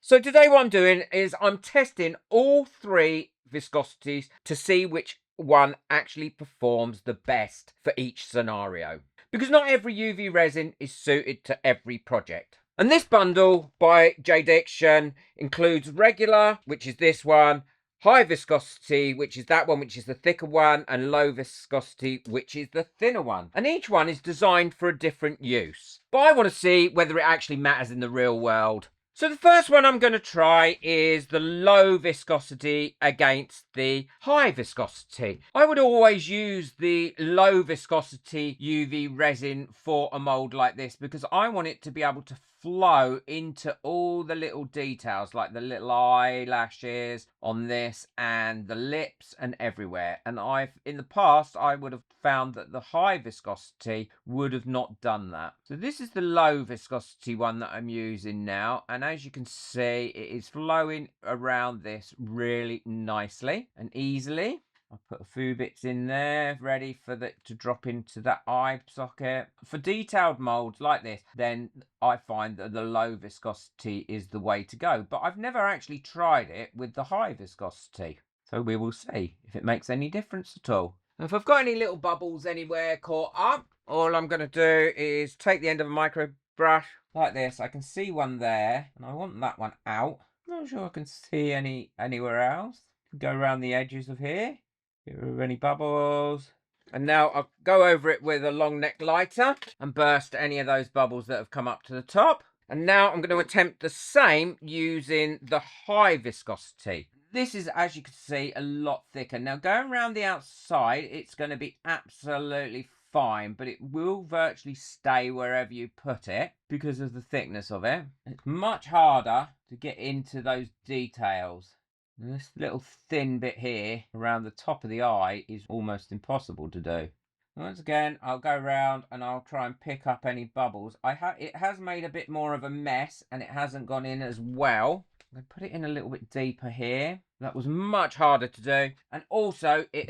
So today what I'm doing is I'm testing all three viscosities to see which one actually performs the best for each scenario. Because not every UV resin is suited to every project. And this bundle by J includes regular, which is this one, high viscosity, which is that one, which is the thicker one, and low viscosity, which is the thinner one. And each one is designed for a different use. But I want to see whether it actually matters in the real world. So the first one I'm going to try is the low viscosity against the high viscosity. I would always use the low viscosity UV resin for a mold like this because I want it to be able to flow into all the little details, like the little eyelashes on this and the lips and everywhere. And in the past, I would have found that the high viscosity would have not done that. So this is the low viscosity one that I'm using now. And as you can see, it is flowing around this really nicely and easily. I'll put a few bits in there ready for that to drop into that eye socket. For detailed molds like this, then I find that the low viscosity is the way to go. But I've never actually tried it with the high viscosity. So we will see if it makes any difference at all. If I've got any little bubbles anywhere caught up, all I'm going to do is take the end of a micro brush like this. I can see one there and I want that one out. I'm not sure I can see anywhere else. Go around the edges of here. Get rid of any bubbles. And now I'll go over it with a long neck lighter and burst any of those bubbles that have come up to the top. And now I'm going to attempt the same using the high viscosity. This is, as you can see, a lot thicker. Now going around the outside, it's going to be absolutely fine, but it will virtually stay wherever you put it because of the thickness of it. It's much harder to get into those details. This little thin bit here around the top of the eye is almost impossible to do. Once again, I'll go around and I'll try and pick up any bubbles. It has made a bit more of a mess and it hasn't gone in as well. I'm going to put it in a little bit deeper here. That was much harder to do. And also it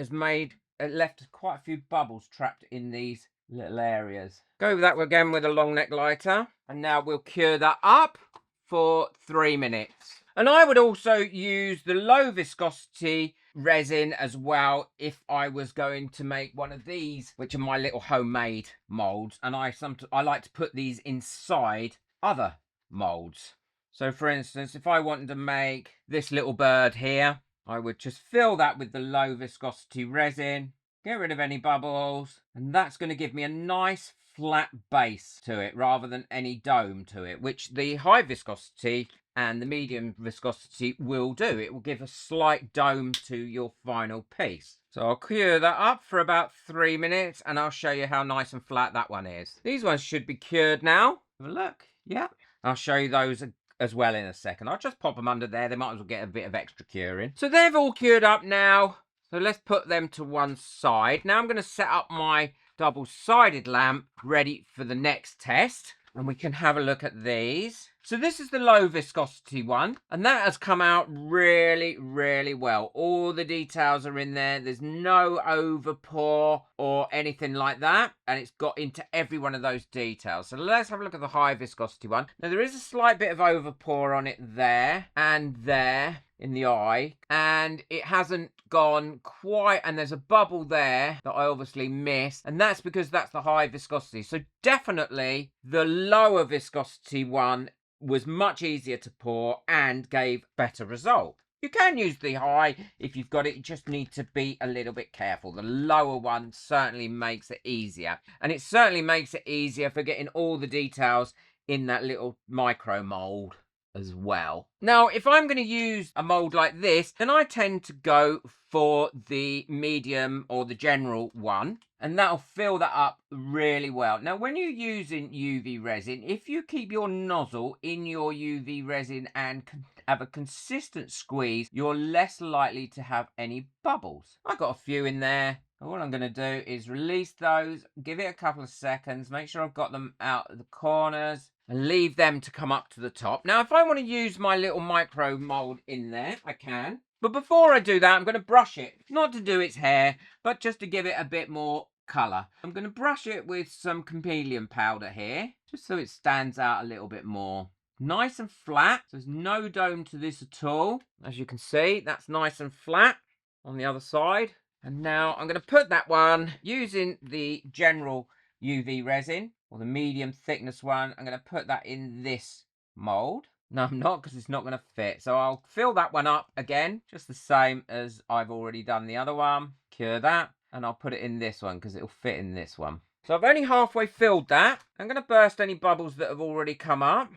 left quite a few bubbles trapped in these little areas. Go over that again with a long neck lighter. And now we'll cure that up for 3 minutes. And I would also use the low viscosity resin as well if I was going to make one of these, which are my little homemade molds. And I like to put these inside other molds. So for instance, if I wanted to make this little bird here, I would just fill that with the low viscosity resin, get rid of any bubbles, and that's going to give me a nice flat base to it rather than any dome to it, which the high viscosity and the medium viscosity will do. It will give a slight dome to your final piece. So I'll cure that up for about 3 minutes and I'll show you how nice and flat that one is. These ones should be cured now. Have a look. Yeah. I'll show you those as well in a second. I'll just pop them under there. They might as well get a bit of extra curing. So they've all cured up now. So let's put them to one side. Now I'm going to set up my double-sided lamp ready for the next test. And we can have a look at these. So this is the low viscosity one. And that has come out really, really well. All the details are in there. There's no overpour or anything like that. And it's got into every one of those details. So let's have a look at the high viscosity one. Now there is a slight bit of overpour on it there and there in the eye, and it hasn't gone quite, and there's a bubble there that I obviously missed, and that's because that's the high viscosity. So definitely the lower viscosity one was much easier to pour and gave better result. You can use the high if you've got it, you just need to be a little bit careful. The lower one certainly makes it easier, and it certainly makes it easier for getting all the details in that little micro mold as well. Now, if I'm going to use a mold like this, then I tend to go for the medium or the general one, and that'll fill that up really well. Now, when you're using UV resin, if you keep your nozzle in your UV resin and have a consistent squeeze, you're less likely to have any bubbles. I've got a few in there. All I'm going to do is release those, give it a couple of seconds, make sure I've got them out of the corners, and leave them to come up to the top. Now, if I want to use my little micro mold in there, I can. But before I do that, I'm going to brush it. Not to do its hair, but just to give it a bit more colour. I'm going to brush it with some chameleon powder here, just so it stands out a little bit more. Nice and flat. So there's no dome to this at all. As you can see, that's nice and flat on the other side. And now I'm going to put that one using the general UV resin, or the medium thickness one. I'm going to put that in this mould. No, I'm not, because it's not going to fit. So I'll fill that one up again, just the same as I've already done the other one. Cure that, and I'll put it in this one because it'll fit in this one. So I've only halfway filled that. I'm going to burst any bubbles that have already come up.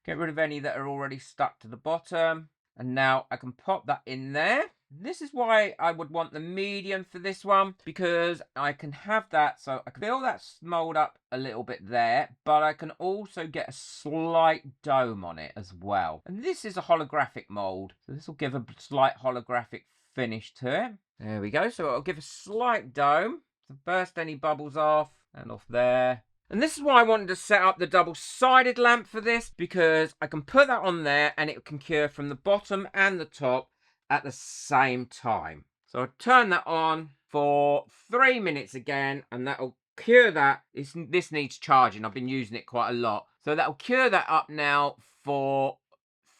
Get rid of any that are already stuck to the bottom. And now I can pop that in there. This is why I would want the medium for this one, because I can have that, so I can fill that mould up a little bit there, but I can also get a slight dome on it as well. And this is a holographic mould, so this will give a slight holographic finish to it. There we go, so it'll give a slight dome. So burst any bubbles off, and off there. And this is why I wanted to set up the double-sided lamp for this, because I can put that on there and it can cure from the bottom and the top at the same time. So I turn that on for 3 minutes again, and that'll cure that. This needs charging. I've been using it quite a lot. So that'll cure that up now for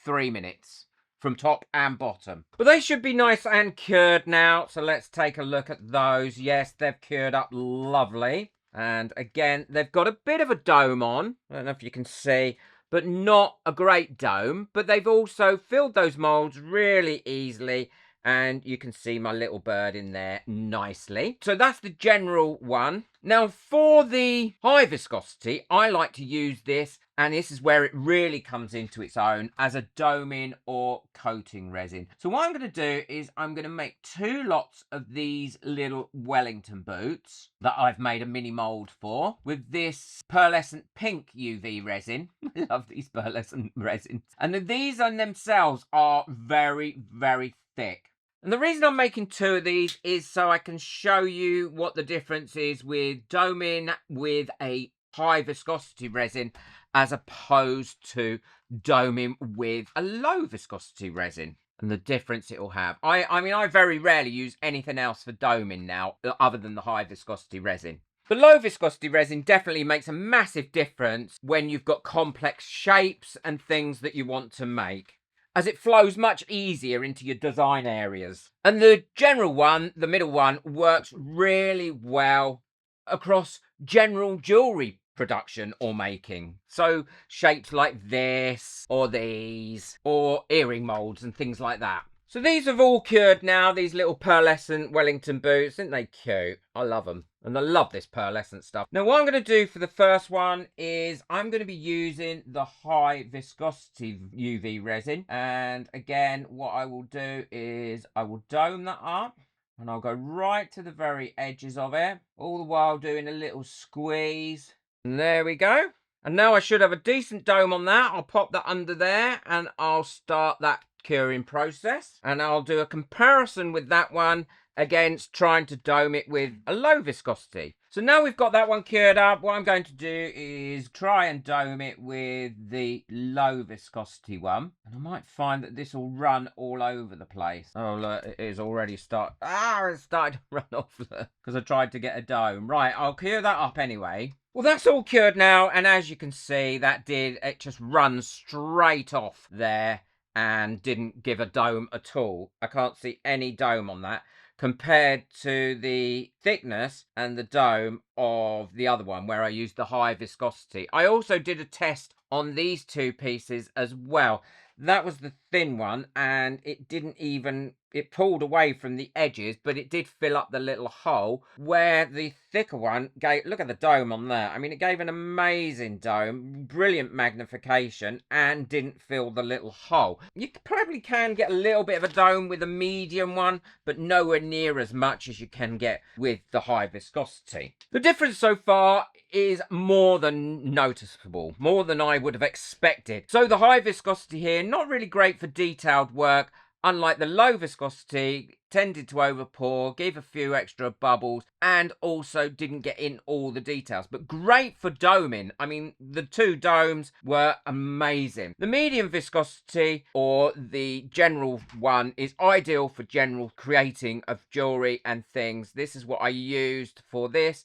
3 minutes from top and bottom. But they should be nice and cured now. So let's take a look at those. Yes, they've cured up lovely. And again, they've got a bit of a dome on. I don't know if you can see, but not a great dome. But they've also filled those moulds really easily. And you can see my little bird in there nicely. So that's the general one. Now for the high viscosity, I like to use this, and this is where it really comes into its own, as a doming or coating resin. So what I'm going to do is I'm going to make 2 lots of these little Wellington boots that I've made a mini mould for with this pearlescent pink UV resin. I love these pearlescent resins. And these on themselves are very, very thick. And the reason I'm making 2 of these is so I can show you what the difference is with doming with a high viscosity resin as opposed to doming with a low viscosity resin, and the difference it will have. I mean, I very rarely use anything else for doming now other than the high viscosity resin. The low viscosity resin definitely makes a massive difference when you've got complex shapes and things that you want to make, as it flows much easier into your design areas. And the general one, the middle one, works really well across general jewellery production or making. So shapes like this, or these, or earring moulds and things like that. So these have all cured now, these little pearlescent Wellington boots. Aren't they cute? I love them. And I love this pearlescent stuff. Now what I'm going to do for the first one is I'm going to be using the high viscosity UV resin. And again, what I will do is I will dome that up. And I'll go right to the very edges of it, all the while doing a little squeeze. And there we go. And now I should have a decent dome on that. I'll pop that under there and I'll start that curing process. And I'll do a comparison with that one against trying to dome it with a low viscosity. So now we've got that one cured up, what I'm going to do is try and dome it with the low viscosity one. And I might find that this will run all over the place. Oh, look, it is already it's started to run off because I tried to get a dome. Right, I'll cure that up anyway. Well, that's all cured now, and as you can see, it just runs straight off there and didn't give a dome at all. I can't see any dome on that, compared to the thickness and the dome of the other one where I used the high viscosity. I also did a test on these 2 pieces as well. That was the thin one, and it pulled away from the edges, but it did fill up the little hole, where the thicker one look at the dome on there. I mean, it gave an amazing dome, brilliant magnification, and didn't fill the little hole. You probably can get a little bit of a dome with a medium one, but nowhere near as much as you can get with the high viscosity. The difference so far is more than noticeable, more than I would have expected. So the high viscosity here, not really great for detailed work, unlike the low viscosity, tended to overpour, gave a few extra bubbles, and also didn't get in all the details. But great for doming. I mean, the 2 domes were amazing. The medium viscosity, or the general one, is ideal for general creating of jewellery and things. This is what I used for this,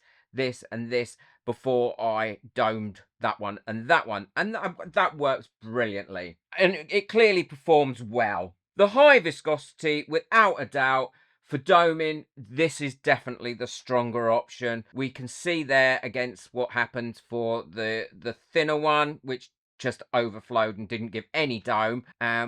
and this before I domed that one, and that one, and that works brilliantly. And it clearly performs well. The high viscosity, without a doubt, for doming, this is definitely the stronger option. We can see there against what happened for the thinner one, which just overflowed and didn't give any dome.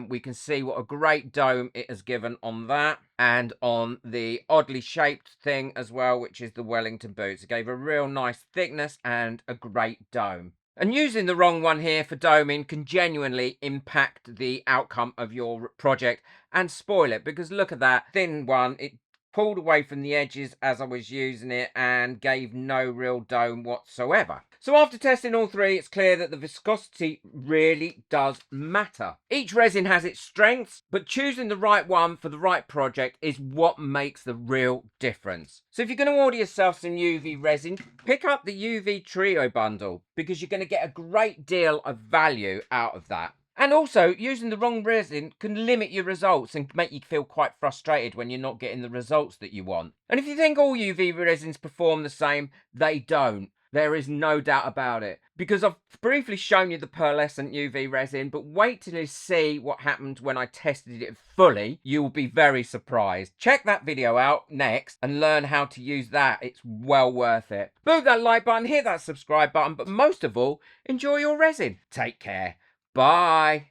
We can see what a great dome it has given on that, and on the oddly shaped thing as well, which is the Wellington boots. It gave a real nice thickness and a great dome. And using the wrong one here for doming can genuinely impact the outcome of your project and spoil it, because look at that thin one. It pulled away from the edges as I was using it and gave no real dome whatsoever. So after testing all three, it's clear that the viscosity really does matter. Each resin has its strengths, but choosing the right one for the right project is what makes the real difference. So if you're going to order yourself some UV resin, pick up the UV Trio bundle, because you're going to get a great deal of value out of that. And also, using the wrong resin can limit your results and make you feel quite frustrated when you're not getting the results that you want. And if you think all UV resins perform the same, they don't. There is no doubt about it. Because I've briefly shown you the pearlescent UV resin, but wait till you see what happened when I tested it fully. You will be very surprised. Check that video out next and learn how to use that. It's well worth it. Move that like button, hit that subscribe button, but most of all, enjoy your resin. Take care. Bye.